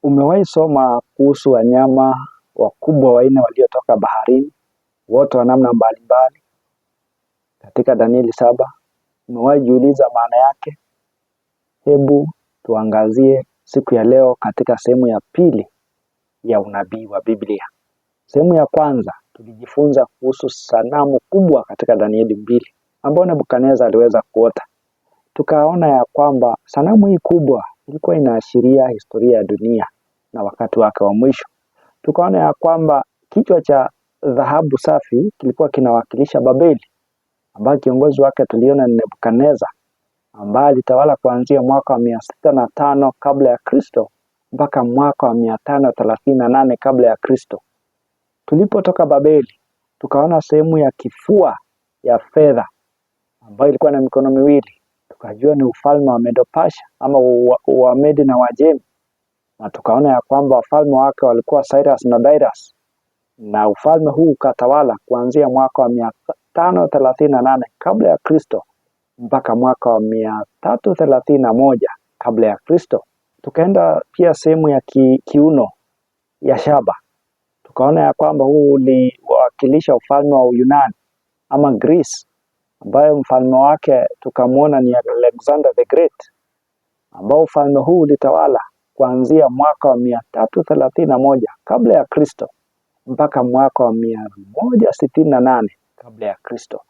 Umewahi soma kuhusu wanyama wakubwa wanne waliotoka baharini, wote wa namna mbalimbali katika Danieli 7? Umewahi jiuliza maana yake? Hebu tuangazie siku ya leo katika sehemu ya pili ya unabii wa Biblia. Sehemu ya kwanza tulijifunza kuhusu sanamu kubwa katika Danieli 2 ambayo Nebukadneza aliweza kuota. Tukaona ya kwamba sanamu hii kubwa ilikuwa inaashiria historia ya dunia na wakati wake wa mwisho. Tukaona ya kwamba kichwa cha dhahabu safi kilikuwa kinawakilisha Babeli, ambayo kiongozi wake tuliona ni Nebukadneza, ambaye alitawala kuanzia mwaka wa 605 kabla ya Kristo mpaka mwaka wa 538 kabla ya Kristo. Tulipotoka Babeli, tukaona sehemu ya kifua ya fedha ambayo ilikuwa na mikono miwili. Tukajua ni ufalme wa Medo-Pasha ama Wamedi na Wajemi, na tukaona ya kwamba wafalme wake walikuwa Cyrus na Darius, na ufalme huu ukatawala kuanzia mwaka wa 538 kabla ya Kristo mpaka mwaka wa 331 kabla ya Kristo. Tukaenda pia sehemu ya kiuno ya shaba. Tukaona ya kwamba huu uliwakilisha ufalme wa Uyunani ama Greece, ambayo mfalme wake tukamwona ni Alexander the Great, ambao ufalme huu ulitawala kuanzia mwaka wa 331 kabla ya Kristo mpaka mwaka wa 168 kabla ya Kristo.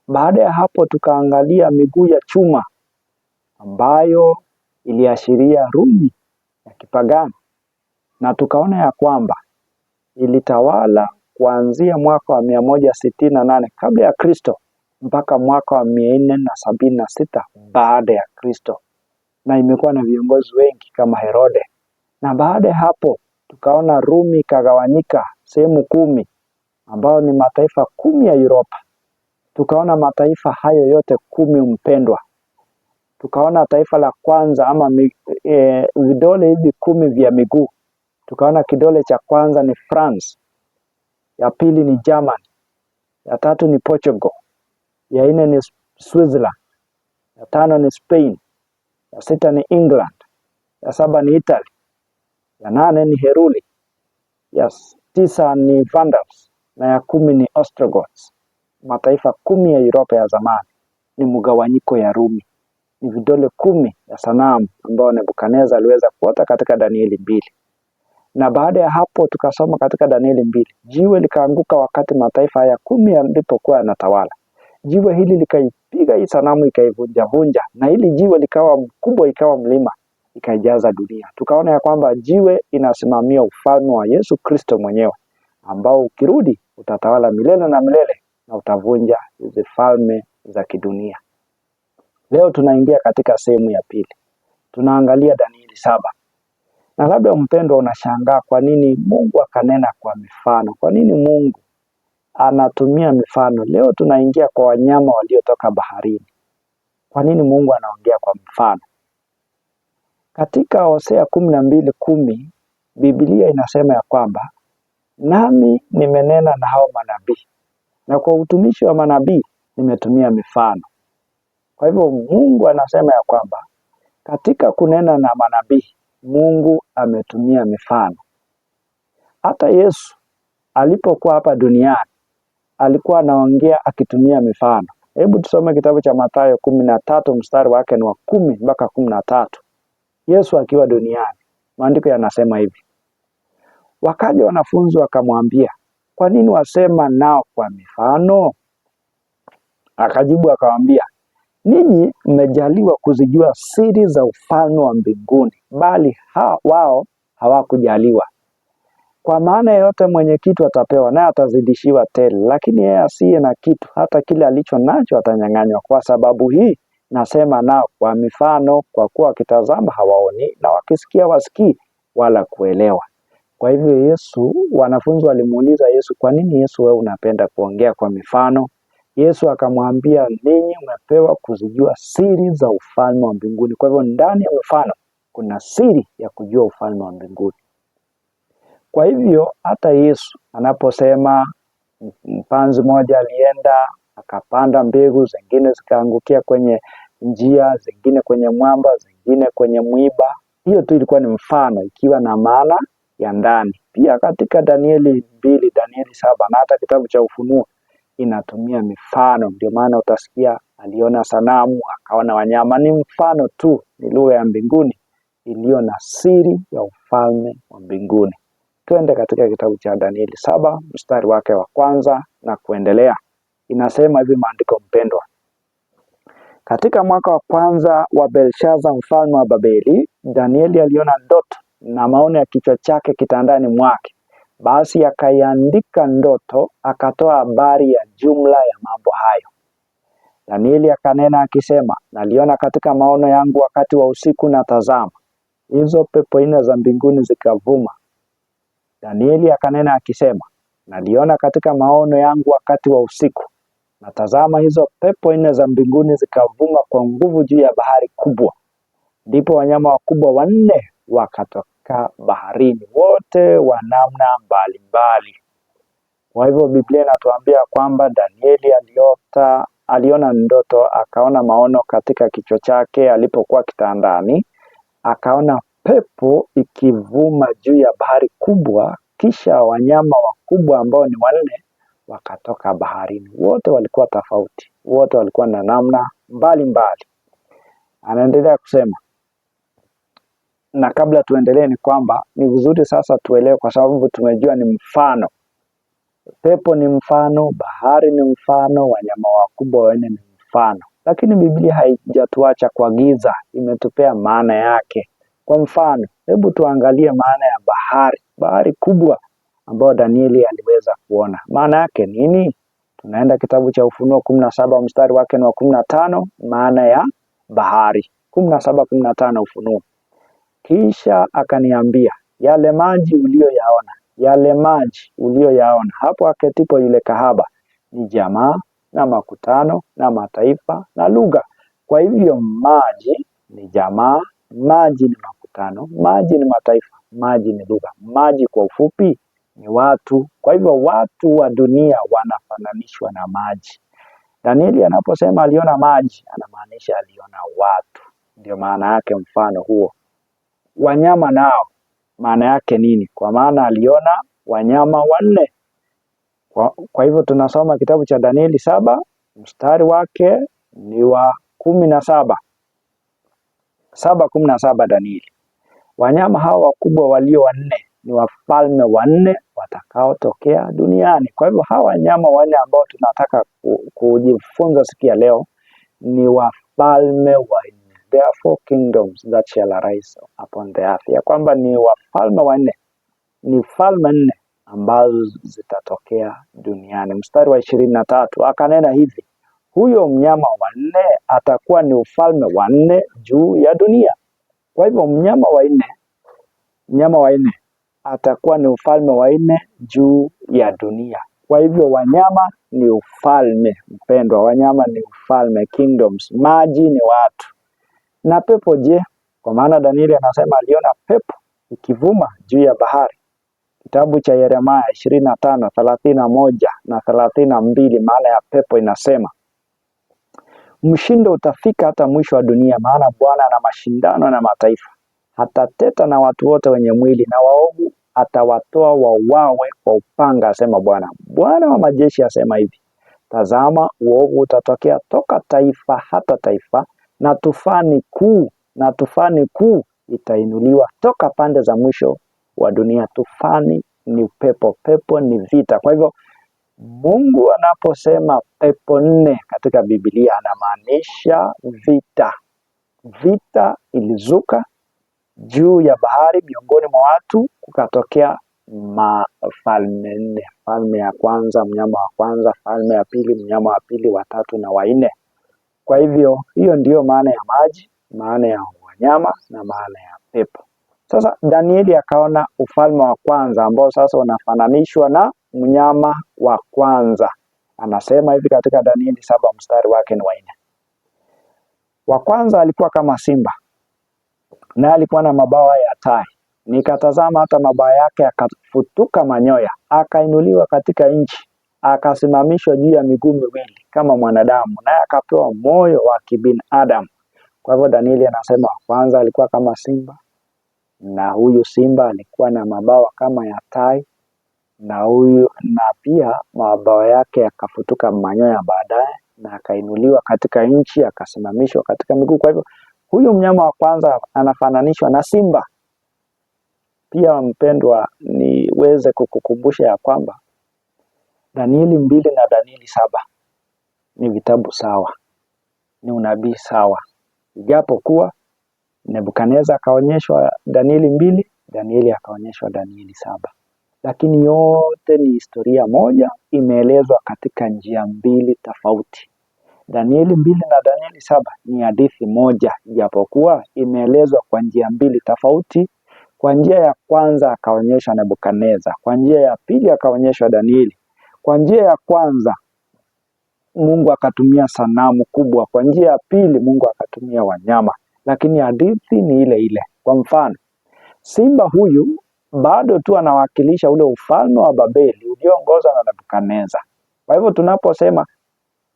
Baada ya hapo tukaangalia miguu ya chuma ambayo iliashiria Rumi ya kipagani, na tukaona ya kwamba ilitawala kuanzia mwaka wa 168 kabla ya Kristo mpaka mwaka wa 476 baada ya Kristo, na imekuwa na viongozi wengi kama Herode. Na baada ya hapo tukaona Rumi ikagawanyika sehemu 10 ambayo ni mataifa 10 ya Europa. Tukaona mataifa hayo yote 10 mpendwa. Tukaona taifa la kwanza ama vidole hivi 10 vya miguu. Tukaona kidole cha kwanza ni France, ya pili ni Germany, ya tatu ni Portugal, ya 4 ni Switzerland, ya 5 ni Spain, ya 6 ni England, ya 7 ni Italy, ya 8 ni Heruli, ya 9 ni Vandals, na ya 10 ni Ostrogoths. Mataifa 10 ya Europa ya zamani ni mgawanyiko ya Rumi. Ni vidole 10 ya sanamu ambao Nebukadneza aliweza kuota katika Danieli 2. Na baada ya hapo tukasoma katika Danieli 2, jiwe likaanguka wakati mataifa haya 10 yalipokuwa yanatawala. Jiwe hili likaipiga hii sanamu, ikaivunja, na hili jiwe likawa mkubwa, ikawa mlima, ikaijaza dunia. Tukaona ya kwamba jiwe inasimamia ufalme wa Yesu Kristo mwenyewe, ambao ukirudi utatawala milele na milele na utavunja hizo falme za kidunia. Leo tunaingia katika sehemu ya pili. Tunaangalia Danieli 7. Na labda mpendwa unashangaa kwa nini Mungu akanena kwa mifano? Kwa nini Mungu anatumia mifano? Leo tunaingia kwa wanyama waliotoka baharini. Kwa nini Mungu anaongea kwa mfano? Katika Hosea 12:10 Biblia inasema ya kwamba nami nimenena na hao manabii, na kwa utumishi wa manabii nimetumia mifano. Kwa hivyo Mungu anasema ya kwamba katika kunena na manabii Mungu ametumia mifano. Hata Yesu alipokuwa hapa duniani alikuwa anaongea akitumia mifano. Hebu tusome kitabu cha Mathayo 13 mstari wake ni wa 10 mpaka 13. Yesu akiwa duniani, maandiko yanasema hivi: wakaja wanafunzi wakamwambia, kwa nini wasema nao kwa mifano? Akajibu akawaambia, ninyi mmejaliwa kuzijua siri za ufalme wa mbinguni, bali wao hawakujaliwa. Kwa maana yeyote mwenye kitu atapewa, naye atazidishiwa tele, lakini yeye asiye na kitu, hata kile alicho nacho atanyang'anywa. Kwa sababu hii nasema nao kwa mifano, kwa kuwa wakitazama hawaoni, na wakisikia wasikii wala kuelewa. Kwa hivyo wanafunzi walimuuliza Yesu, kwa nini Yesu wewe unapenda kuongea kwa mifano? Yesu akamwambia, ninyi mmepewa kuzijua siri za ufalme wa mbinguni. Kwa hivyo ndani ya mfano kuna siri ya kujua ufalme wa mbinguni. Kwa hivyo hata Yesu anaposema mpanzi mmoja alienda akapanda mbegu, zingine zikaangukia kwenye njia, zingine kwenye mwamba, zingine kwenye mwiba, Hiyo tu ilikuwa ni mfano ikiwa na maana ya ndani. Pia katika Danieli 2, Danieli 7 na hata kitabu cha Ufunuo inatumia mifano. Ndio maana utasikia aliona sanamu, akaona wanyama. Ni mfano tu, ni lugha ya mbinguni iliyo na siri ya ufalme wa mbinguni. Twende katika kitabu cha Danieli 7 mstari wake wa kwanza na kuendelea. Inasema hivi maandiko mpendwa: katika mwaka wa kwanza wa Belshaza mfalme wa Babeli, Danieli aliona ndoto na maono ya kichwa chake kitandani mwake. Basi akaiandika ndoto, akatoa habari ya jumla ya mambo hayo. Danieli akanena akisema, naliona katika maono yangu wakati wa usiku, na tazama, hizo pepo nne za mbinguni zikavuma. Danieli akanena akisema, naliona katika maono yangu wakati wa usiku, na tazama, hizo pepo nne za mbinguni zikavuma kwa nguvu juu ya bahari kubwa. Ndipo wanyama wakubwa wanne wakatoka baharini, wote wa namna mbalimbali. Kwa hivyo Biblia inatuambia kwamba Danieli aliona ndoto, akaona maono katika kichwa chake alipokuwa kitandani, akaona pepo ikivuma juu ya bahari kubwa, kisha wanyama wakubwa ambao ni wanne wakatoka baharini. Wote walikuwa tofauti, wote walikuwa na namna mbalimbali. Anaendelea kusema, na kabla tuendelee ni kwamba ni vizuri sasa tuelewe, kwa sababu tumejua ni mfano. Pepo ni mfano, bahari ni mfano, wanyama wakubwa wanne ni mfano. Lakini Biblia haijatuacha kwa giza, imetupea maana yake. Kwa mfano, hebu tuangalie maana ya bahari kubwa ambayo Danieli aliweza kuona. Maana yake nini? Tunaenda kitabu cha Ufunuo 17 mstari wake wa 15, maana ya bahari. 17:15 Ufunuo. Kisha akaniambia, yale maji uliyoyaona hapo aketipo yule kahaba ni jamaa na makutano na mataifa na lugha. Kwa hivyo maji ni jamaa, maji ni makutano, maji ni mataifa, maji ni lugha. Maji kwa ufupi ni watu. Kwa hivyo watu wa dunia wanafananishwa na maji. Danieli anaposema aliona maji, anamaanisha aliona watu. Ndio maana yake mfano huo. Wanyama nao maana yake nini? Kwa maana aliona wanyama wanne. Kwa hivyo tunasoma kitabu cha Danieli 7 mstari wake ni wa 17. 7:17 Danieli. Wanyama hawa wakubwa walio wanne ni wafalme wanne watakaotokea duniani. Kwa hivyo hawa wanyama wanne ambao tunataka kujifunza siku ya leo ni wafalme wanne. Therefore kingdoms that shall arise upon the earth. Ya kwamba ni wafalme wanne, ni falme nne ambazo zitatokea duniani. Mstari wa 23 akanena hivi, huyo mnyama wanne atakuwa ni ufalme wanne juu ya dunia. Kwa hivyo mnyama wanne atakuwa ni ufalme wanne juu ya dunia. Kwa hivyo wanyama ni ufalme, mpendwa, wanyama ni ufalme, kingdoms. Maji ni watu. Na pepo je? Kwa maana Danieli anasema aliona pepo ikivuma juu ya bahari. Kitabu cha Yeremia 25:31 na 32, maana ya pepo inasema, mshindo utafika hata mwisho wa dunia, maana Bwana ana mashindano na mataifa. Hatateta na watu wote wenye mwili, na waovu atawatoa wauawe kwa upanga, asema Bwana. Bwana wa majeshi asema hivi, tazama, uovu utatokea toka taifa hata taifa, na tufani kuu itainuliwa toka pande za mwisho wa dunia. Tufani ni upepo, pepo ni vita. Kwa hivyo Mungu anaposema pepo nne katika Biblia anamaanisha vita. Vita ilizuka juu ya bahari, miongoni mwa watu kukatokea mafalme nne. Falme ya kwanza, mnyama wa kwanza; falme ya pili, mnyama wa pili; wa tatu na wa nne. Kwa hivyo hiyo ndiyo maana ya maji, maana ya wanyama na maana ya pepo. Sasa Danieli akaona ufalme wa kwanza ambao sasa unafananishwa na mnyama wa kwanza. Anasema hivi katika Danieli 7 mstari wake ni wa 4. Wa kwanza alikuwa kama simba, na alikuwa na mabawa ya tai. Nikatazama hata mabawa yake akafutuka manyoya, akainuliwa katika nchi, akasimamishwa juu ya miguu miwili kama mwanadamu, naye akapewa moyo wa kibinadamu. Kwa hivyo Danieli anasema wa kwanza alikuwa kama simba, na huyu simba alikuwa na mabawa kama ya tai, na pia mabawa yake yakafutuka manyoya baadaye, na akainuliwa katika nchi, akasimamishwa katika miguu. Kwa hivyo huyu mnyama wa kwanza anafananishwa na simba. Pia mpendwa, niweze kukukumbusha ya kwamba Danieli 2 na Danieli 7 ni vitabu sawa, ni unabii sawa. Ijapokuwa Nebukadneza akaonyeshwa Danieli 2, Danieli akaonyeshwa Danieli 7, lakini yote ni historia moja, imeelezwa katika njia mbili tofauti. Danieli 2 na Danieli 7 ni hadithi moja, ijapokuwa imeelezwa kwa njia mbili tofauti. Kwa njia ya kwanza akaonyeshwa Nebukadneza, kwa njia ya pili akaonyeshwa Danieli. Kwa njia ya kwanza Mungu akatumia sanamu kubwa, kwa njia ya pili Mungu akatumia wanyama, lakini hadithi ni ile ile. Kwa mfano, simba huyu bado tu anawakilisha ule ufalme wa Babeli ulioongozwa na Nebukadneza. Kwa hivyo tunaposema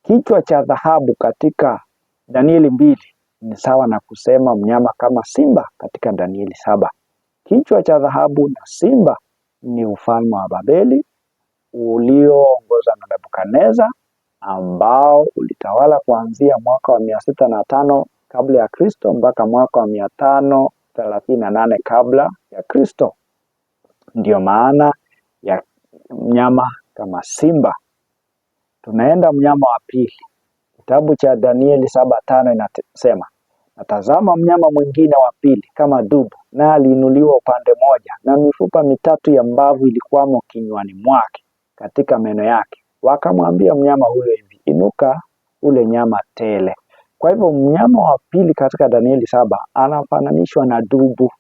kichwa cha dhahabu katika Danieli 2 ni sawa na kusema mnyama kama simba katika Danieli 7. Kichwa cha dhahabu na simba ni ufalme wa Babeli ulioongozwa na Nebukadneza, ambao ulitawala kuanzia mwaka wa 605 kabla ya Kristo mpaka mwaka wa 538 kabla ya Kristo. Ndiyo maana ya mnyama kama simba. Tunaenda mnyama wa pili. Kitabu cha Danieli 7:5 inasema, natazama mnyama mwingine wa pili kama dubu, na aliinuliwa upande moja, na mifupa mitatu ya mbavu ilikuwamo kinywani mwake katika meno yake. Wakamwambia mnyama huyo hivi, inuka ule nyama tele. Kwa hivyo mnyama wa pili katika Danieli 7 anafananishwa na dubu.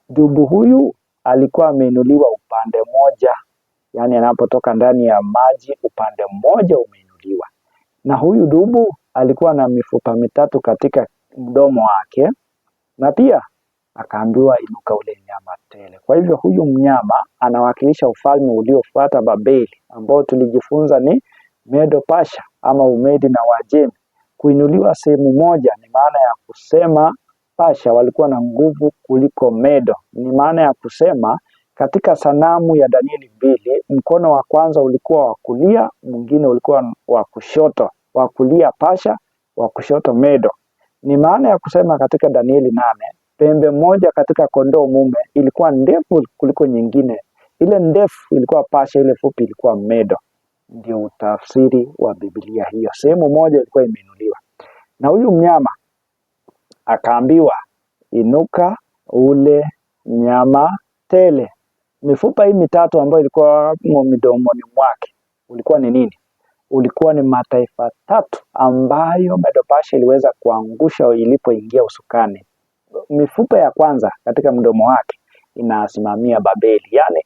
Dubu huyu alikuwa ameinuliwa upande moja, yani anapotoka ndani ya maji upande mmoja umeinuliwa. Na huyu dubu alikuwa na mifupa mitatu katika mdomo wake, na pia akaambiwa inuka ule nyama tele. Kwa hivyo huyu mnyama anawakilisha ufalme uliofuata Babeli, ambao tulijifunza ni Medo Pasha ama Umedi na Wajemi. Kuinuliwa sehemu moja ni maana ya kusema Pasha walikuwa na nguvu kuliko Medo. Ni maana ya kusema katika sanamu ya Danieli 2, mkono wa kwanza ulikuwa wa kulia, mwingine ulikuwa wa kushoto. Wa kulia Pasha, wa kushoto Medo. Ni maana ya kusema katika Danieli 8, pembe moja katika kondoo mume ilikuwa ndefu kuliko nyingine. Ile ndefu ilikuwa Pasha, ile fupi ilikuwa Medo. Ndio utafsiri wa Biblia hiyo. Sehemu moja ilikuwa imeinuliwa. Na huyu mnyama akaambiwa inuka ule nyama tele. Mifupa hii mitatu ambayo ilikuwa midomoni mwake ulikuwa ni nini? Ulikuwa ni mataifa tatu ambayo Medo Pasha iliweza kuangusha ilipoingia usukani. Mifupa ya kwanza katika mdomo wake inasimamia Babeli. Yani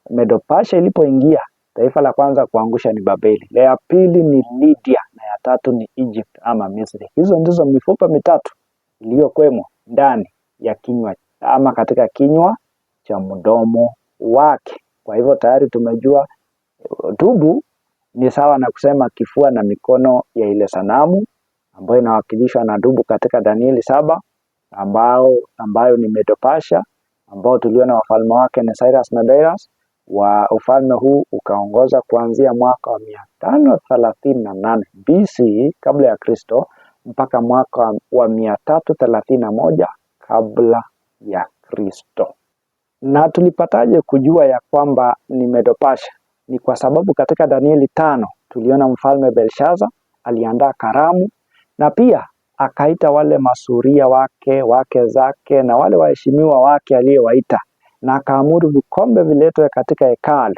Medo Pasha ilipoingia, taifa la kwanza kuangusha ni Babeli. La ya pili ni Lydia, na ya tatu ni Egypt ama Misri. Hizo ndizo mifupa mitatu iliyokwemo ndani ya kinywa ama katika kinywa cha mdomo wake. Kwa hivyo tayari tumejua dubu ni sawa na kusema kifua na mikono ya ile sanamu ambayo inawakilishwa na dubu katika Danieli 7, ambayo ni Medo Pasha, ambao tuliona wafalme wake ni Cyrus na Darius. Wa ufalme huu ukaongoza kuanzia mwaka wa 538 BC kabla ya Kristo mpaka mwaka wa 331 kabla ya Kristo. Na tulipataje kujua ya kwamba ni Medo Pasha? Ni kwa sababu katika Danieli 5 tuliona mfalme Belshaza aliandaa karamu, na pia akaita wale masuria wake zake na wale waheshimiwa wake aliyewaita, na akaamuru vikombe viletwe katika hekalu.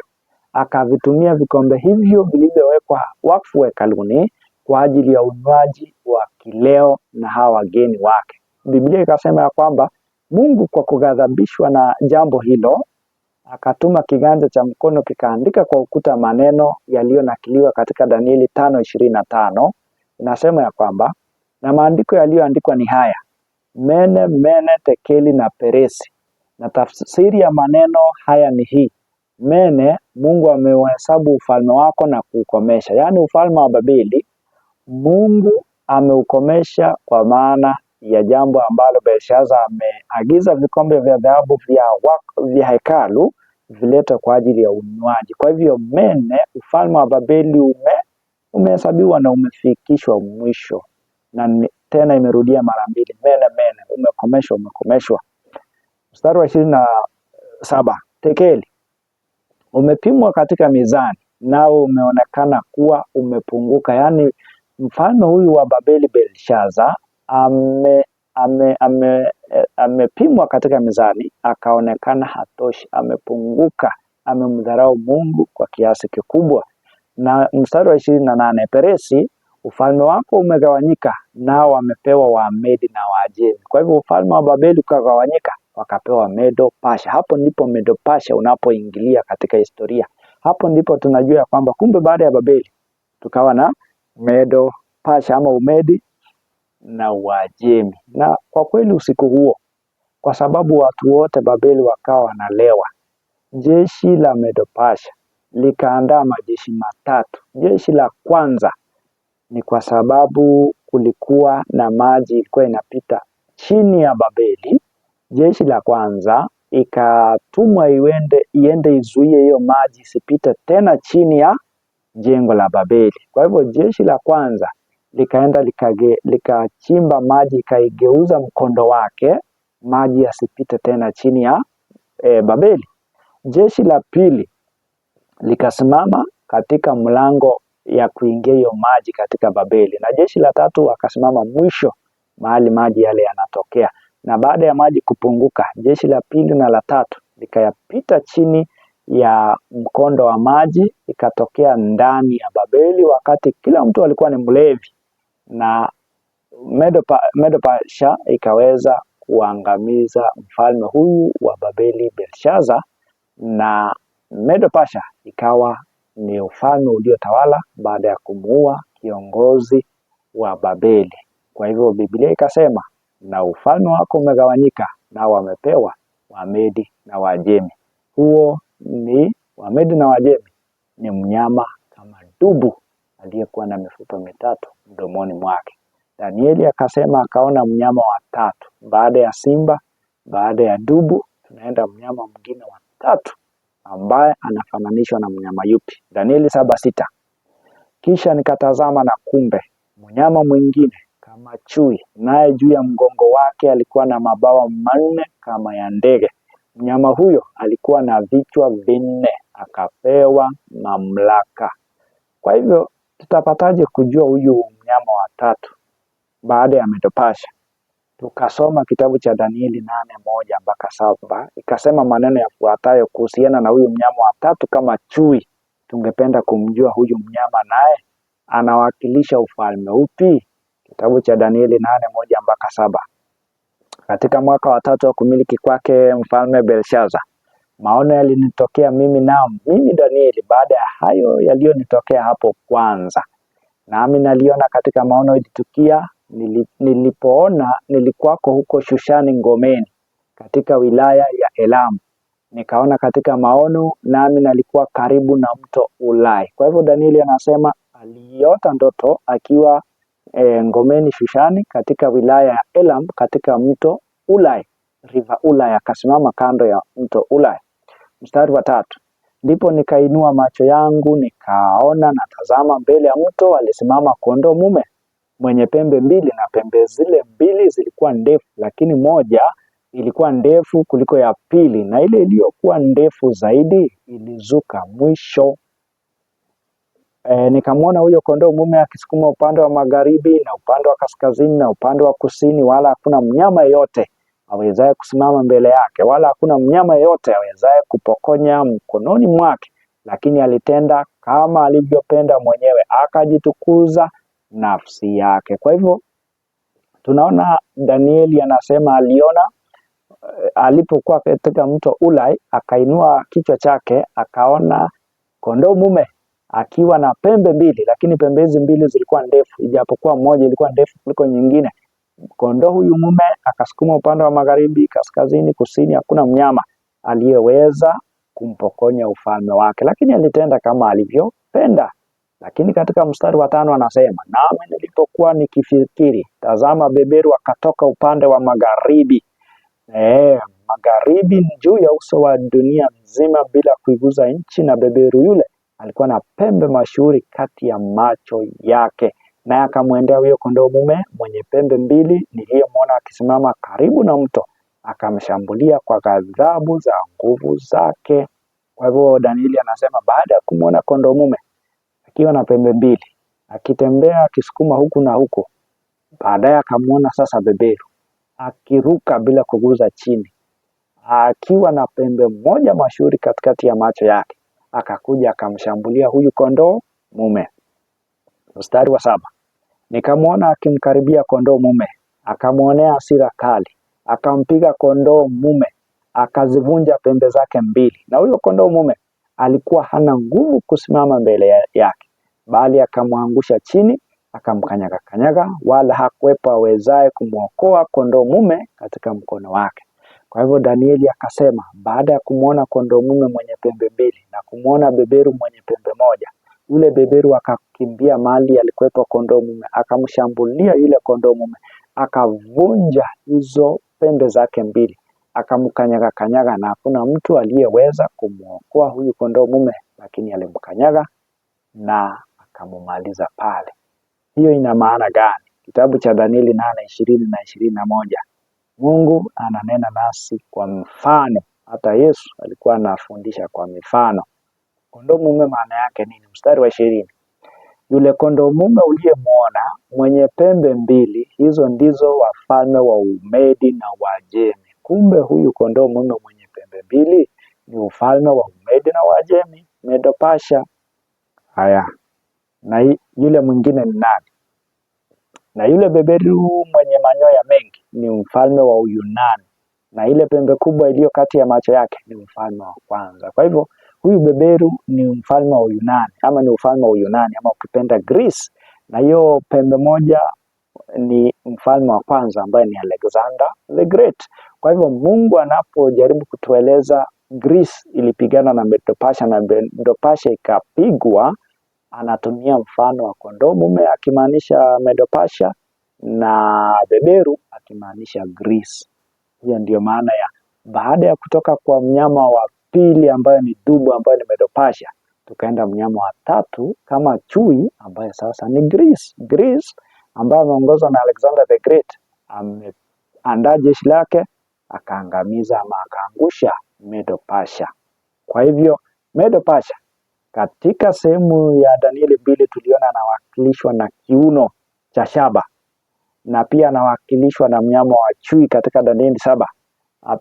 Akavitumia vikombe hivyo vilivyowekwa wakfu hekaluni kwa ajili ya unywaji wa kileo na hawa wageni wake. Biblia ikasema ya kwamba Mungu kwa kughadhabishwa na jambo hilo akatuma kiganja cha mkono kikaandika kwa ukuta maneno yaliyonakiliwa katika Danieli 5:25. Inasema ya kwamba, na maandiko yaliyoandikwa ni haya: Mene, Mene, Tekeli na Peresi. Na tafsiri ya maneno haya ni hii: Mene, Mungu ameuhesabu ufalme wako na kuukomesha. Yaani ufalme wa Babeli Mungu ameukomesha, kwa maana ya jambo ambalo Belshaza ameagiza vikombe vya dhahabu vya hekalu viletwe kwa ajili ya unywaji. Kwa hivyo Mene, ufalme wa Babeli umehesabiwa na umefikishwa mwisho, na tena imerudia mara mbili, Mene, umekomeshwa. Mstari wa 27, tekeli umepimwa katika mizani, nao umeonekana kuwa umepunguka. Yaani mfalme huyu wa Babeli Belshaza amepimwa katika mizani, akaonekana hatoshi, amepunguka, amemdharau Mungu kwa kiasi kikubwa. Na mstari wa 28, Peresi, ufalme wako umegawanyika, nao wamepewa Wamedi na Waajemi. Kwa hivyo ufalme wa Babeli ukagawanyika, wakapewa Medo Pasha. Hapo ndipo Medo Pasha unapoingilia katika historia. Hapo ndipo tunajua kwamba kumbe baada ya Babeli tukawa na Medo Pasha ama Umedi na Uajemi. Na kwa kweli usiku huo, kwa sababu watu wote Babeli wakawa wanalewa, jeshi la Medo Pasha likaandaa majeshi matatu. Jeshi la kwanza ni kwa sababu kulikuwa na maji ilikuwa inapita chini ya Babeli. Jeshi la kwanza ikatumwa iende izuie hiyo maji isipite tena chini ya jengo la Babeli. Kwa hivyo jeshi la kwanza likaenda likachimba maji, ikaigeuza mkondo wake, maji yasipite tena chini ya Babeli. Jeshi la pili likasimama katika mlango ya kuingia hiyo maji katika Babeli, na jeshi la tatu wakasimama mwisho mahali maji yale yanatokea. Na baada ya maji kupunguka, jeshi la pili na la tatu likayapita chini ya mkondo wa maji, ikatokea ndani ya Babeli, wakati kila mtu alikuwa ni mlevi, na Medo Pasha ikaweza kuangamiza mfalme huyu wa Babeli Belshaza, na Medo Pasha ikawa ni ufalme uliotawala baada ya kumuua kiongozi wa Babeli. Kwa hivyo Biblia ikasema, na ufalme wako umegawanyika, nao wamepewa Wamedi na Waajemi. Huo ni Wamedi na Waajemi ni mnyama kama dubu aliyekuwa na mifupa mitatu mdomoni mwake. Danieli akasema akaona mnyama wa tatu. Baada ya simba, baada ya dubu, tunaenda mnyama mwingine wa tatu ambaye anafananishwa na mnyama yupi? Danieli 7:6. Kisha nikatazama, na kumbe mnyama mwingine kama chui, naye juu ya mgongo wake alikuwa na mabawa manne kama ya ndege. Mnyama huyo alikuwa na vichwa vinne, akapewa mamlaka. Kwa hivyo tutapataje kujua huyu mnyama wa tatu baada ya Medo Pasha? Tukasoma kitabu cha Danieli 8:1-7, ikasema maneno yafuatayo kuhusiana na huyu mnyama wa tatu kama chui. Tungependa kumjua huyu mnyama, naye anawakilisha ufalme upi? Kitabu cha Danieli 8:1-7. Katika mwaka wa tatu wa kumiliki kwake mfalme Belshaza, maono yalinitokea mimi Danieli, baada ya hayo yaliyonitokea hapo kwanza. Nami naliona katika maono ilitukia, nilipoona nilikuwako huko Shushani ngomeni katika wilaya ya Elamu. Nikaona katika maono, nami nalikuwa karibu na mto Ulai. Kwa hivyo Danieli anasema aliota ndoto akiwa ngomeni Shushani katika wilaya ya Elam katika mto Ulai, River Ulai, akasimama kando ya mto Ulai. Mstari wa 3, ndipo nikainua macho yangu nikaona, na tazama, mbele ya mto alisimama kondoo mume mwenye pembe mbili, na pembe zile mbili zilikuwa ndefu, lakini moja ilikuwa ndefu kuliko ya pili, na ile iliyokuwa ndefu zaidi ilizuka mwisho. Nikamwona huyo kondoo mume akisukuma upande wa magharibi na upande wa kaskazini na upande wa kusini, wala hakuna mnyama yeyote awezaye kusimama mbele yake, wala hakuna mnyama yeyote awezaye kupokonya mkononi mwake, lakini alitenda kama alivyopenda mwenyewe, akajitukuza nafsi yake. Kwa hivyo tunaona Danieli anasema aliona alipokuwa katika mto Ulai, akainua kichwa chake akaona kondoo mume akiwa na pembe mbili, lakini pembe hizi mbili zilikuwa ndefu, ijapokuwa moja ilikuwa ndefu kuliko nyingine. Kondoo huyu mume akasukuma upande wa magharibi, kaskazini, kusini, hakuna mnyama aliyeweza kumpokonya ufalme wake, lakini alitenda kama alivyopenda. Lakini katika mstari wa 5 anasema, nami nilipokuwa nikifikiri, tazama beberu akatoka upande wa magharibi. Magharibi juu ya uso wa dunia nzima bila kuiguza nchi, na beberu yule alikuwa na pembe mashuhuri kati ya macho yake. Naye akamwendea huyo kondoo mume mwenye pembe mbili niliyemwona akisimama karibu na mto, akamshambulia kwa ghadhabu za nguvu zake. Kwa hivyo Danieli anasema baada ya kumwona kondoo mume akiwa na pembe mbili akitembea akisukuma huku na huku, baadaye akamwona sasa beberu akiruka bila kuguza chini, akiwa na pembe moja mashuhuri katikati ya macho yake, akakuja akamshambulia huyu kondoo mume. Mstari wa 7, nikamwona akimkaribia kondoo mume, akamwonea hasira kali, akampiga kondoo mume, akazivunja pembe zake mbili. Na huyo kondoo mume alikuwa hana nguvu kusimama mbele yake, bali akamwangusha chini, akamkanyaga, wala hakuwepo awezaye kumwokoa kondoo mume katika mkono wake. Kwa hivyo Danieli akasema, baada ya kumwona kondoo mume mwenye pembe mbili na kumwona beberu mwenye pembe moja, yule beberu akakimbia mahali alikuwepo kondoo mume, akamshambulia yule kondoo mume, akavunja hizo pembe zake mbili, akamkanyaga, na hakuna mtu aliyeweza kumwokoa huyu kondoo mume, lakini alimkanyaga na akamumaliza pale. Hiyo ina maana gani? Kitabu cha Danieli 8:20 na 21. Mungu ananena nasi kwa mfano. Hata Yesu alikuwa anafundisha kwa mifano. Kondoo mume maana yake nini? Mstari wa 20. Yule kondoo mume uliyemwona mwenye pembe mbili, hizo ndizo wafalme wa Umedi na Uajemi. Kumbe huyu kondoo mume mwenye pembe mbili ni ufalme wa Umedi na Uajemi, Medo-Pasha. Haya, na yule mwingine ni nani? Na yule beberu mwenye manyoya mengi ni mfalme wa Uyunani, na ile pembe kubwa iliyo kati ya macho yake ni mfalme wa kwanza. Kwa hivyo huyu beberu ni mfalme wa Uyunani, ama ni ufalme wa Uyunani, ama ukipenda Greece, na hiyo pembe moja ni mfalme wa kwanza ambaye ni Alexander the Great. Kwa hivyo Mungu anapojaribu kutueleza Greece ilipigana na Medo-Pasha na Medo-Pasha ikapigwa, anatumia mfano wa kondoo mume akimaanisha Medo-Pasha na beberu akimaanisha Greece. Hiyo ndio maana ya baada ya kutoka kwa mnyama wa pili ambaye ni dubu ambaye ni Medo-Pasha, tukaenda mnyama wa tatu kama chui ambaye sasa ni Greece. Greece ambaye ameongozwa na Alexander the Great ameandaa jeshi lake akaangamiza ama akaangusha Medo-Pasha. Kwa hivyo Medo-Pasha katika sehemu ya Danieli 2 tuliona anawakilishwa na kiuno cha shaba, na pia anawakilishwa na mnyama wa chui katika Danieli 7.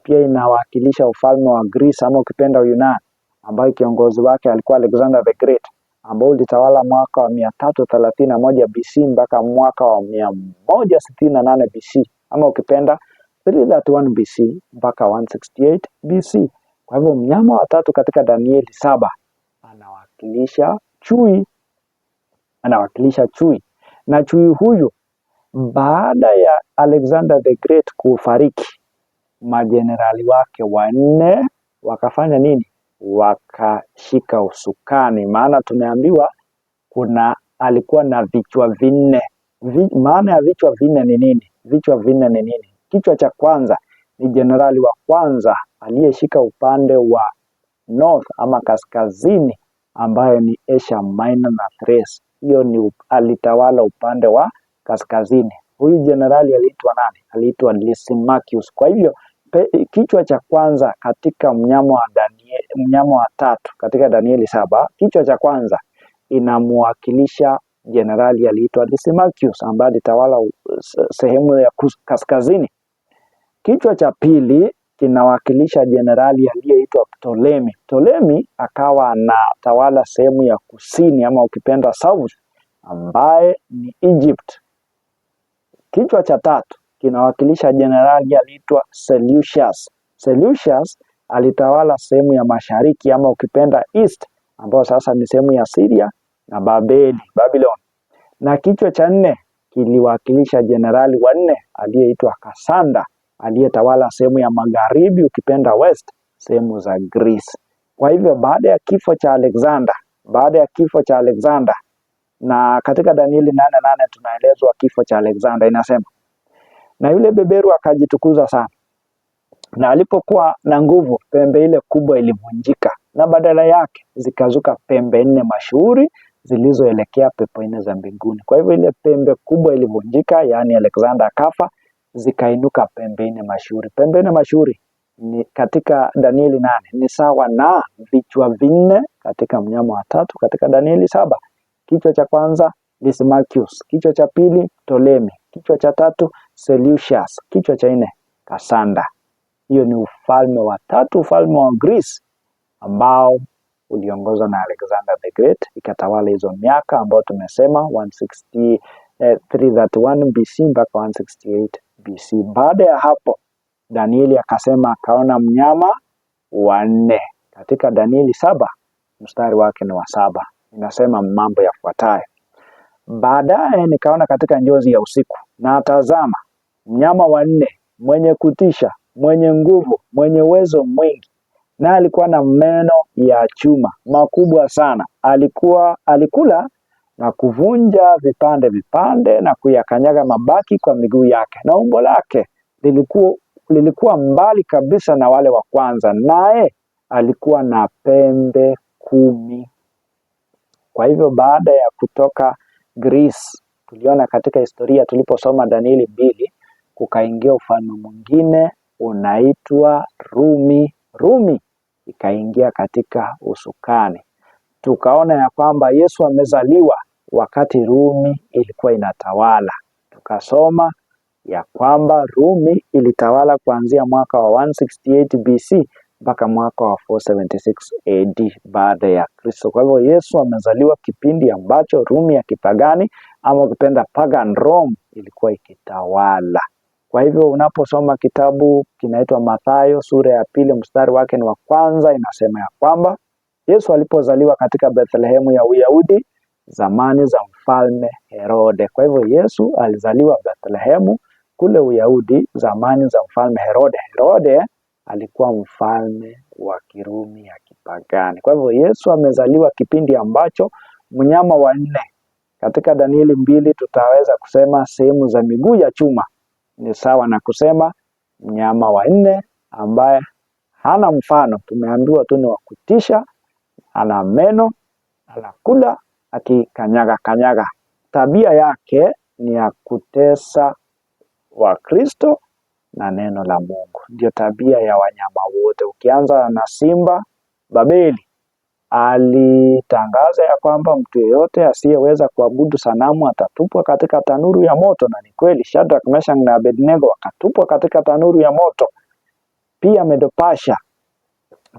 Pia inawakilisha ufalme wa Greece ama ukipenda Uyunani, ambayo kiongozi wake alikuwa Alexander the Great, ambao ulitawala mwaka wa 331 BC mpaka mwaka wa 168 BC, ama ukipenda 331 BC mpaka 168 BC. Kwa hivyo mnyama wa tatu katika Danieli 7 anawakilisha chui, na chui huyu baada ya Alexander the Great kufariki, majenerali wake 4 wakafanya nini? Wakashika usukani. Maana tumeambiwa alikuwa na vichwa vinne. Maana ya vichwa vinne ni nini? Vichwa vinne ni nini? Kichwa cha kwanza ni jenerali wa kwanza aliyeshika upande wa north ama kaskazini, ambaye ni Asia Minor na Thrace. Hiyo ni alitawala upande wa kaskazini. Huyu jenerali aliitwa nani? Aliitwa Lysimachus. Kwa hivyo kichwa cha kwanza katika mnyama wa tatu katika Danieli 7, kichwa cha kwanza inamwakilisha jenerali aliitwa Lysimachus ambaye alitawala sehemu ya kaskazini. Kichwa cha pili kinawakilisha jenerali aliyeitwa Ptolemy. Ptolemy akawa anatawala sehemu ya kusini ama ukipenda south, ambaye ni Egypt. Kichwa cha tatu kinawakilisha jenerali aliitwa Seleucus. Seleucus alitawala sehemu ya mashariki ama ukipenda east, ambayo sasa ni sehemu ya Syria na Babylon. Na kichwa cha nne kiliwakilisha jenerali wa 4 aliyeitwa Cassander, aliyetawala sehemu ya magharibi ukipenda west, sehemu za Greece. Kwa hivyo baada ya kifo cha Alexander Na katika Danieli 8:8 tunaelezwa kifo cha Alexander. Inasema, na yule beberu akajitukuza sana, na alipokuwa na nguvu, pembe ile kubwa ilivunjika, na badala yake zikazuka pembe 4 mashuhuri zilizoelekea pepo 4 za mbinguni. Kwa hivyo ile pembe kubwa ilivunjika, yaani Alexander akafa, zikainuka pembe 4 mashuhuri. Pembe 4 mashuhuri ni katika Danieli 8 ni sawa na vichwa 4 katika mnyama wa 3 katika Danieli 7. Kichwa cha kwanza Lysimachus, kichwa cha pili Ptolemy, kichwa cha 3 Seleucus, kichwa cha 4 Cassander. Hiyo ni ufalme wa 3, ufalme wa Greece ambao uliongozwa na Alexander the Great, ikatawala hizo miaka ambao tumesema 331 BC mpaka 168 BC. Baada ya hapo Danieli akasema akaona mnyama wa 4 katika Danieli 7 mstari wake ni wa 7. Inasema mambo yafuatayo: baadaye nikaona katika njozi ya usiku, na tazama mnyama wa 4 mwenye kutisha, mwenye nguvu, mwenye uwezo mwingi, na alikuwa na meno ya chuma makubwa sana. Alikula na kuvunja vipande vipande na kuyakanyaga mabaki kwa miguu yake, na umbo lake lilikuwa mbali kabisa na wale wa kwanza, naye alikuwa na pembe 10. Kwa hivyo baada ya kutoka Greece, tuliona katika historia tuliposoma Danieli 2, kukaingia ufalme mwingine unaitwa Rumi. Rumi ikaingia katika usukani. Tukaona ya kwamba Yesu amezaliwa wakati Rumi ilikuwa inatawala. Tukasoma ya kwamba Rumi ilitawala kuanzia mwaka wa 168 BC mpaka mwaka wa 476 AD baada ya Kristo. Kwa hivyo Yesu amezaliwa kipindi ambacho Rumi ya kipagani ama ukipenda pagan Rome ilikuwa ikitawala. Kwa hivyo unaposoma kitabu kinaitwa Mathayo sura ya 2 mstari wake ni wa kwanza, inasema ya kwamba Yesu alipozaliwa katika Bethlehemu ya Uyahudi zamani za mfalme Herode. Kwa hivyo Yesu alizaliwa Bethlehemu kule Uyahudi zamani za mfalme Herode. Herode alikuwa mfalme wa Kirumi ya kipagani. Kwa hivyo Yesu amezaliwa kipindi ambacho mnyama wa 4 katika Danieli 2 tutaweza kusema sehemu za miguu ya chuma ni sawa na kusema mnyama wa 4 ambaye hana mfano. Tumeambiwa tu ni wa kutisha, ana meno, anakula akikanyaga. Tabia yake ni ya kutesa Wakristo na neno la Mungu. Ndio tabia ya wanyama wote. Ukianza na simba, Babeli alitangaza ya kwamba mtu yeyote asiyeweza kuabudu sanamu atatupwa katika tanuru ya moto, na ni kweli Shadrach, Meshach na Abednego wakatupwa katika tanuru ya moto. Pia Medopasha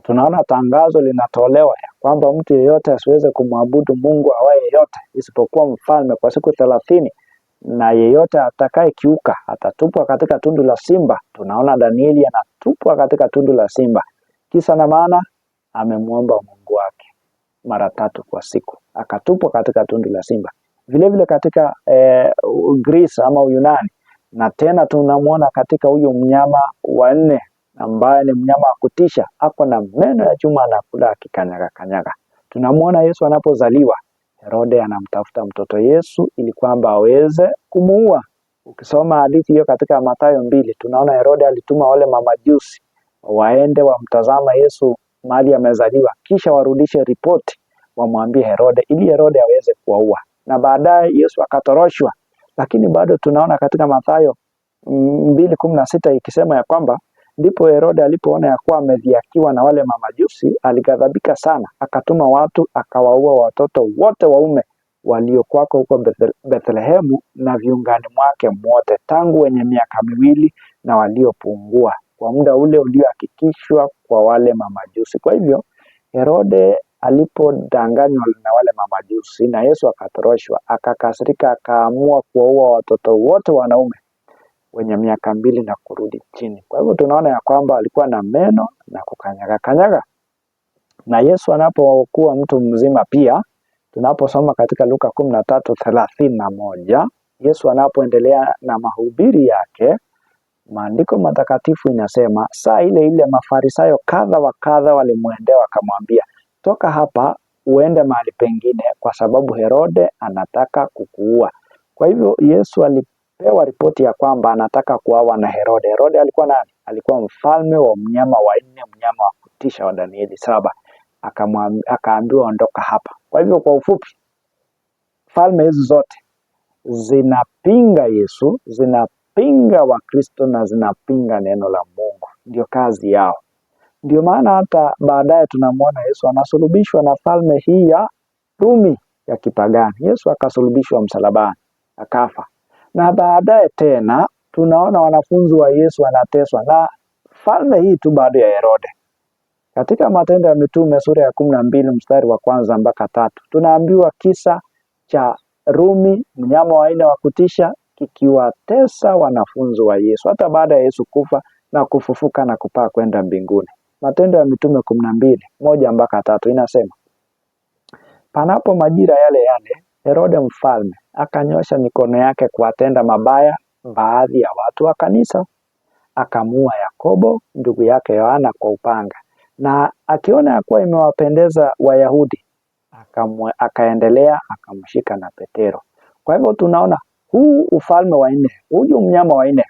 tunaona tangazo linatolewa ya kwamba mtu yeyote asiweze kumwabudu Mungu awaye yeyote isipokuwa mfalme kwa siku 30, na yeyote atakaye kiuka atatupwa katika tundu la simba. Tunaona Danieli anatupwa katika tundu la simba. Kisa na maana amemwomba Mungu wake mara 3 kwa siku, akatupwa katika tundu la simba. Vile vile katika Greece ama Uyunani, na tena tunamuona katika huyo mnyama wa 4 ambaye ni mnyama wa kutisha, ako na meno ya chuma, anakula akikanyaga. Tunamuona Yesu anapozaliwa, Herode anamtafuta mtoto Yesu ili kwamba aweze kumuua. Ukisoma hadithi hiyo katika Mathayo 2, tunaona Herode alituma wale mamajusi waende wamtazama Yesu mahali amezaliwa, kisha warudishe ripoti wamwambie Herode ili Herode aweze kuwaua. Na baadaye Yesu akatoroshwa. Lakini bado tunaona katika Mathayo 2:16 ikisema ya kwamba ndipo Herode alipoona ya kuwa amedhihakiwa na wale mamajusi, alighadhabika sana, akatuma watu akawaua watoto wote waume waliokuwako huko Bethlehemu na viungani mwake mwote, tangu wenye miaka 2 na waliopungua, kwa muda ule uliohakikishwa kwa wale mamajusi. Kwa hivyo Herode alipodanganywa na wale mamajusi na Yesu akatoroshwa, akakasirika, akaamua kuwaua watoto wote wanaume wenye miaka 2 na kurudi chini. Kwa hivyo tunaona ya kwamba alikuwa na meno na kukanyaga. Na Yesu anapokuwa mtu mzima pia, tunaposoma katika Luka 13:31, Yesu anapoendelea na mahubiri yake, maandiko matakatifu inasema, saa ile ile Mafarisayo kadha wa kadha walimwendea wakamwambia, toka hapa uende mahali pengine kwa sababu Herode anataka kukuua. Kwa hivyo Yesu alipewa ripoti ya kwamba anataka kuuawa na Herode. Herode alikuwa nani? Alikuwa mfalme wa mnyama wa nne, mnyama wa kutisha wa Danieli 7. Akaambiwa ondoka hapa. Kwa hivyo kwa ufupi, falme hizi zote zinapinga Yesu, zinapinga Wakristo na zinapinga neno la Mungu. Ndio kazi yao. Ndio maana hata baadaye tunamwona Yesu anasulubishwa na falme hii ya Rumi ya kipagani. Yesu akasulubishwa msalabani, akafa. Na baadaye tena tunaona wanafunzi wa Yesu wanateswa na falme hii tu bado ya Herode. Katika Matendo ya Mitume sura ya 12 mstari wa 1 mpaka 3 tunaambiwa kisa cha Rumi, mnyama wa aina wa kutisha, kikiwatesa wanafunzi wa Yesu hata baada ya Yesu kufa na kufufuka na kupaa kwenda mbinguni. Matendo ya Mitume 12:1 mpaka 3 inasema, panapo majira yale yale, Herode mfalme akanyosha mikono yake kuwatenda mabaya baadhi ya watu wa kanisa. Akamuua Yakobo ndugu yake Yohana kwa upanga, na akiona ya kuwa imewapendeza Wayahudi akaendelea akamshika na Petero. Kwa hivyo tunaona huu ufalme wa nne, huyu mnyama wa nne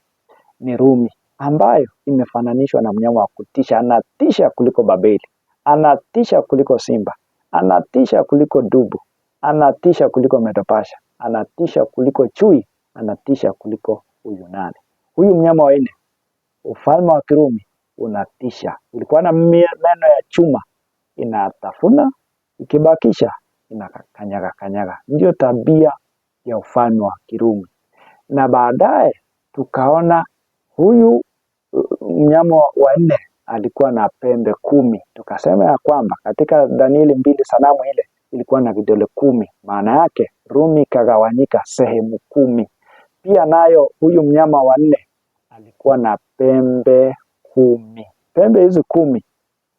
ni Rumi, ambayo imefananishwa na mnyama wa kutisha. Anatisha kuliko Babeli, anatisha kuliko simba, anatisha kuliko dubu, anatisha kuliko Metopasha, anatisha kuliko chui, anatisha kuliko Uyunani. Huyu mnyama wa nne, ufalme wa Kirumi, unatisha. Ulikuwa na meno ya chuma, inatafuna, ikibakisha inakanyaga. Ndio tabia ya ufalme wa Kirumi. Na baadaye tukaona huyu mnyama wa nne alikuwa na pembe 10. Tukasema ya kwamba katika Danieli 2 sanamu ile ilikuwa na vidole 10. Maana yake Rumi ikagawanyika sehemu 10. Pia nayo huyu mnyama wa nne alikuwa na pembe 10. Pembe hizi 10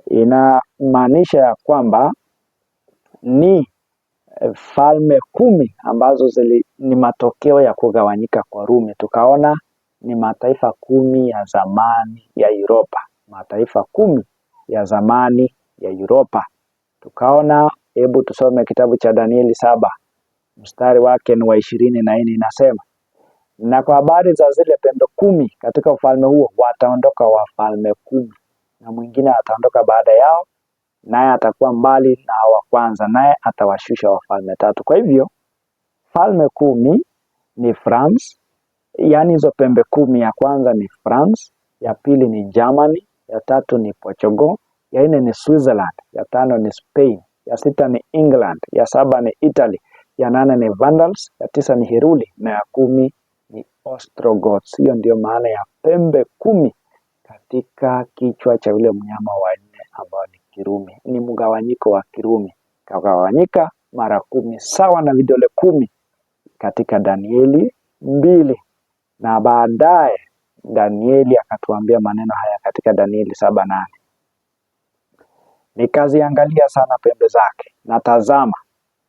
inamaanisha ya kwamba ni falme 10 ambazo ni matokeo ya kugawanyika kwa Rumi. Tukaona ni mataifa 10 ya zamani ya Europa. Mataifa 10 ya zamani ya Europa. Tukaona, hebu tusome kitabu cha Danieli 7 mstari wake ni wa 24, inasema, na kwa habari za zile pembe 10 katika ufalme huo wataondoka wafalme 10, na mwingine ataondoka baada yao, naye atakuwa mbali na wa kwanza, naye atawashusha wafalme 3. Kwa hivyo falme 10 ni France, yani hizo pembe 10, ya kwanza ni France, ya pili ni Germany, ya tatu ni Portugal, ya 4 ni Switzerland, ya 5 ni Spain, ya 6 ni England, ya 7 ni Italy, ya 8 ni Vandals, ya 9 ni Heruli, na ya 10 ni Ostrogoths. Hiyo ndio maana ya pembe 10 katika kichwa cha yule mnyama wa nne ambao ni Kirumi. Ni mgawanyiko wa Kirumi, kagawanyika mara 10 sawa na vidole 10 katika Danieli 2. Na baadaye Danieli akatuambia maneno haya katika Danieli 7:8. Nikaziangalia sana pembe zake, na tazama,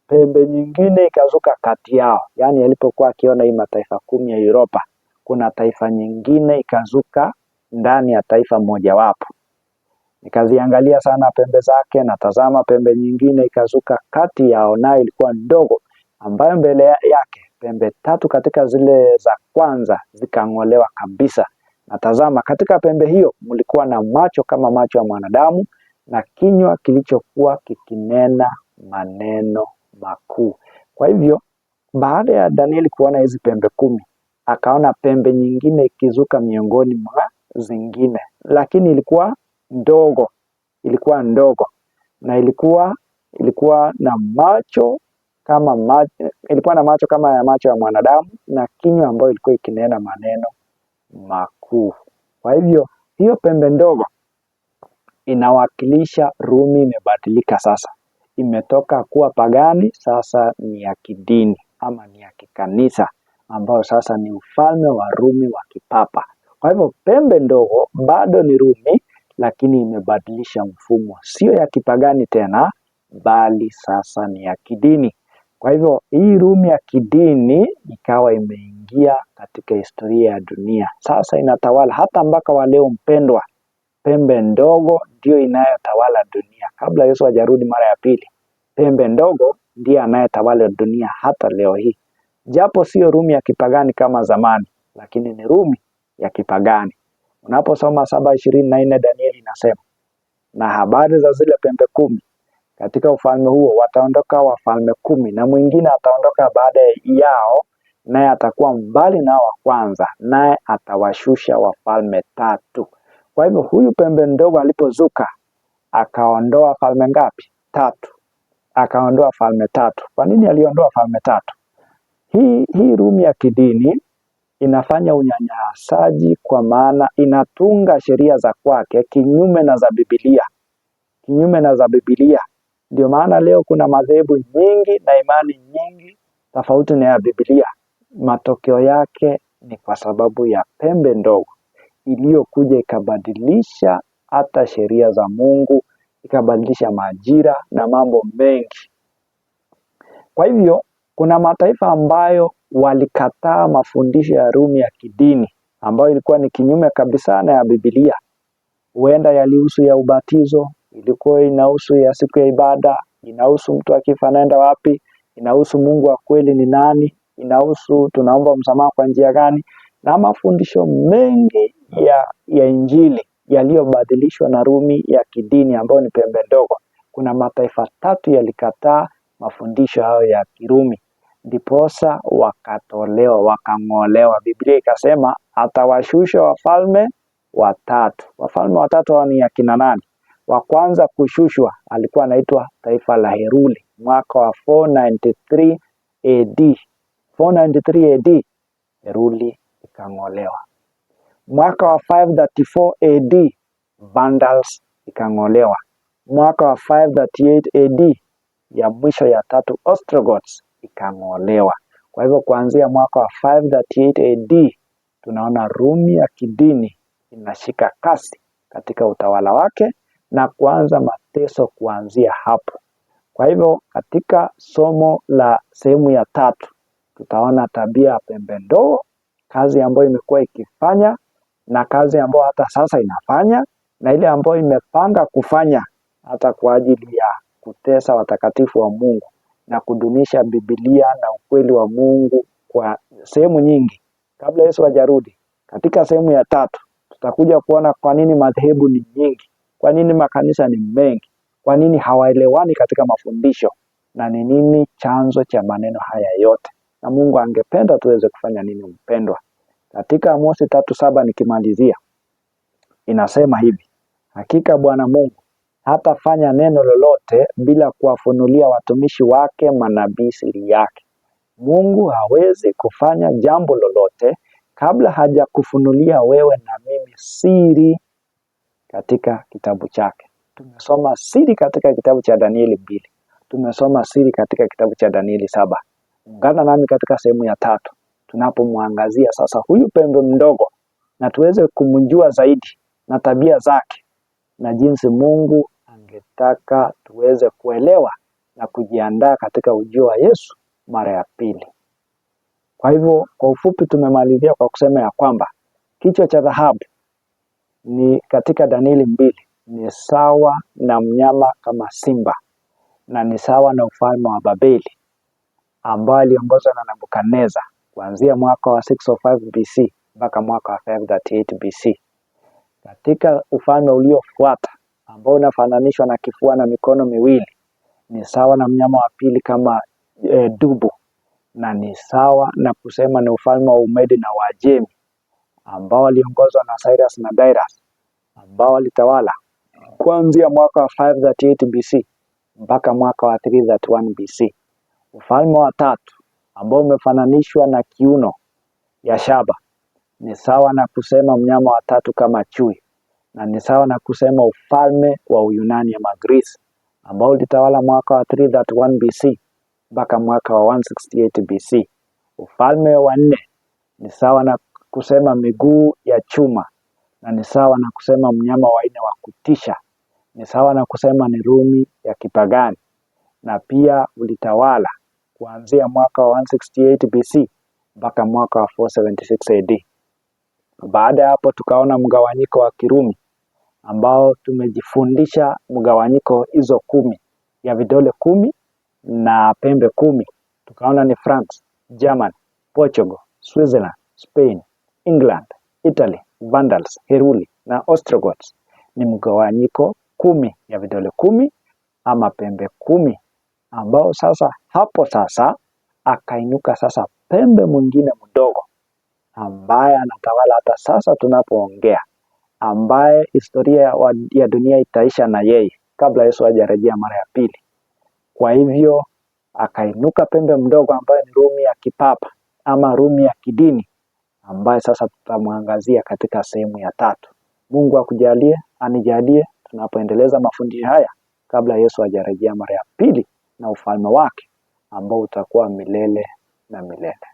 pembe nyingine ikazuka kati yao. Yani alipokuwa akiona hii mataifa 10 ya Europa, kuna taifa nyingine ikazuka ndani ya taifa mojawapo. Nikaziangalia sana pembe zake, na tazama, pembe nyingine ikazuka kati yao, nayo ilikuwa ndogo, ambayo mbele yake pembe 3 katika zile za kwanza zikang'olewa kabisa. Na tazama, katika pembe hiyo mlikuwa na macho kama macho ya mwanadamu, na kinywa kilichokuwa kikinena maneno makuu. Kwa hivyo baada ya Danieli kuona hizi pembe 10, akaona pembe nyingine ikizuka miongoni mwa zingine, lakini ilikuwa ndogo, na ilikuwa na macho kama ya macho ya mwanadamu, na kinywa ambayo ilikuwa ikinena maneno makuu. Kwa hivyo hiyo pembe ndogo inawakilisha Rumi imebadilika sasa. Imetoka kuwa pagani, sasa ni ya kidini ama ni ya kikanisa, ambao sasa ni ufalme wa Rumi wa kipapa. Kwa hivyo pembe ndogo bado ni Rumi, lakini imebadilisha mfumo, sio ya kipagani tena, bali sasa ni ya kidini. Kwa hivyo hii Rumi ya kidini ikawa imeingia katika historia ya dunia. Sasa inatawala hata mpaka wa leo mpendwa. Pembe ndogo ndio inayotawala dunia kabla Yesu hajarudi mara ya pili. pembe ndogo ndiye anayetawala dunia hata leo hii, japo sio Rumi ya kipagani kama zamani, lakini ni Rumi ya kipagani. Unaposoma 7:24 Danieli inasema, na habari za zile pembe 10, katika ufalme huo wataondoka wafalme 10, na mwingine ataondoka baada yao, naye atakuwa mbali nao wa kwanza, naye atawashusha wafalme 3. Kwa hivyo huyu pembe ndogo alipozuka akaondoa falme ngapi? 3. Akaondoa falme 3. Kwa nini aliondoa falme 3? Hii Rumi ya kidini inafanya unyanyasaji, kwa maana inatunga sheria za kwake kinyume na za Biblia. Kinyume na za Biblia. Ndio maana leo kuna madhehebu nyingi na imani nyingi tofauti na ya Biblia. Matokeo yake ni kwa sababu ya pembe ndogo iliyokuja ikabadilisha hata sheria za Mungu, ikabadilisha majira na mambo mengi. Kwa hivyo kuna mataifa ambayo walikataa mafundisho ya Rumi ya kidini ambayo ilikuwa ni kinyume kabisa na ya Biblia. Huenda yalihusu ya ubatizo, ilikuwa inahusu ya siku ya ibada, inahusu mtu akifa anaenda wapi, inahusu Mungu wa kweli ni nani, inahusu tunaomba msamaha kwa njia gani, na mafundisho mengi ya Injili yaliyobadilishwa na Rumi ya kidini ambayo ni pembe ndogo. Kuna mataifa 3 yalikataa mafundisho hayo ya Kirumi, ndiposa wakatolewa, wakang'olewa. Biblia ikasema atawashusha wafalme 3. Wafalme 3 hao ni akina nani? Wa kwanza kushushwa alikuwa anaitwa taifa la Heruli mwaka wa 493 AD. 493 AD Heruli ikang'olewa. Mwaka wa 534 AD Vandals ikang'olewa. Mwaka wa 538 AD ya mwisho ya 3 Ostrogoths ikang'olewa. Kwa hivyo kuanzia mwaka wa 538 AD tunaona Rumi ya kidini inashika kasi katika utawala wake na kuanza mateso kuanzia hapo. Kwa hivyo katika somo la sehemu ya 3 tutaona tabia ya pembe ndogo, kazi ambayo imekuwa ikifanya na kazi ambayo hata sasa inafanya, na ile ambayo imepanga kufanya hata kwa ajili ya kutesa watakatifu wa Mungu na kudumisha Biblia na ukweli wa Mungu kwa sehemu nyingi kabla Yesu hajarudi. Katika sehemu ya 3 tutakuja kuona kwa nini madhehebu ni nyingi, kwa nini makanisa ni mengi, kwa nini hawaelewani katika mafundisho, na ni nini chanzo cha maneno haya yote, na Mungu angependa tuweze kufanya nini mpendwa. Katika Amosi 3:7 nikimalizia, inasema hivi: hakika Bwana Mungu hatafanya neno lolote bila kuwafunulia watumishi wake manabii siri yake. Mungu hawezi kufanya jambo lolote kabla hajakufunulia wewe na mimi siri katika kitabu chake. Tumesoma siri katika kitabu cha Danieli 2. Tumesoma siri katika kitabu cha Danieli 7. Ungana nami katika sehemu ya 3 tunapomwangazia sasa huyu pembe mdogo na tuweze kumjua zaidi na tabia zake na jinsi Mungu angetaka tuweze kuelewa na kujiandaa katika ujio wa Yesu mara ya pili. Kwa hivyo kwa ufupi tumemalizia kwa kusema ya kwamba kichwa cha dhahabu ni katika Danieli 2 ni sawa na mnyama kama simba, na ni sawa na ufalme wa Babeli ambao aliongozwa na Nebukadneza kuanzia mwaka wa 605 BC mpaka mwaka wa 538 BC. Katika ufalme uliofuata ambao unafananishwa na kifua na mikono miwili ni sawa na mnyama wa pili kama dubu, na ni sawa na kusema ni ufalme wa Umedi na Wajemi ambao waliongozwa na Cyrus na Darius ambao walitawala kuanzia mwaka wa 538 BC mpaka mwaka wa 331 BC. Ufalme wa 3 ambao umefananishwa na kiuno ya shaba ni sawa na kusema mnyama wa 3 kama chui, na ni sawa na kusema ufalme wa Uyunani ama Greece ambao ulitawala mwaka wa 331 BC mpaka mwaka wa 168 BC. Ufalme wa 4 ni sawa na kusema miguu ya chuma, na ni sawa na kusema mnyama wa 4 wa kutisha, ni sawa na kusema ni Rumi ya kipagani, na pia ulitawala kuanzia mwaka wa 168 BC mpaka mwaka wa 476 AD. Baada ya hapo tukaona mgawanyiko wa Kirumi ambao tumejifundisha mgawanyiko hizo 10 ya vidole 10 na pembe 10. Tukaona ni France, Germany, Portugal, Switzerland, Spain, England, Italy, Vandals, Heruli na Ostrogoths. Ni mgawanyiko 10 ya vidole 10 ama pembe 10, ambao sasa akainuka sasa pembe mwingine mdogo ambaye anatawala hata sasa tunapoongea, ambaye historia ya dunia itaisha na yeye kabla Yesu hajarejea mara ya pili. Kwa hivyo akainuka pembe mdogo ambaye ni Rumi ya kipapa ama Rumi ya kidini, ambaye sasa tutamwangazia katika sehemu ya 3. Mungu akujalie, anijalie tunapoendeleza mafundisho haya kabla Yesu hajarejea mara ya pili na ufalme wake ambao utakuwa milele na milele.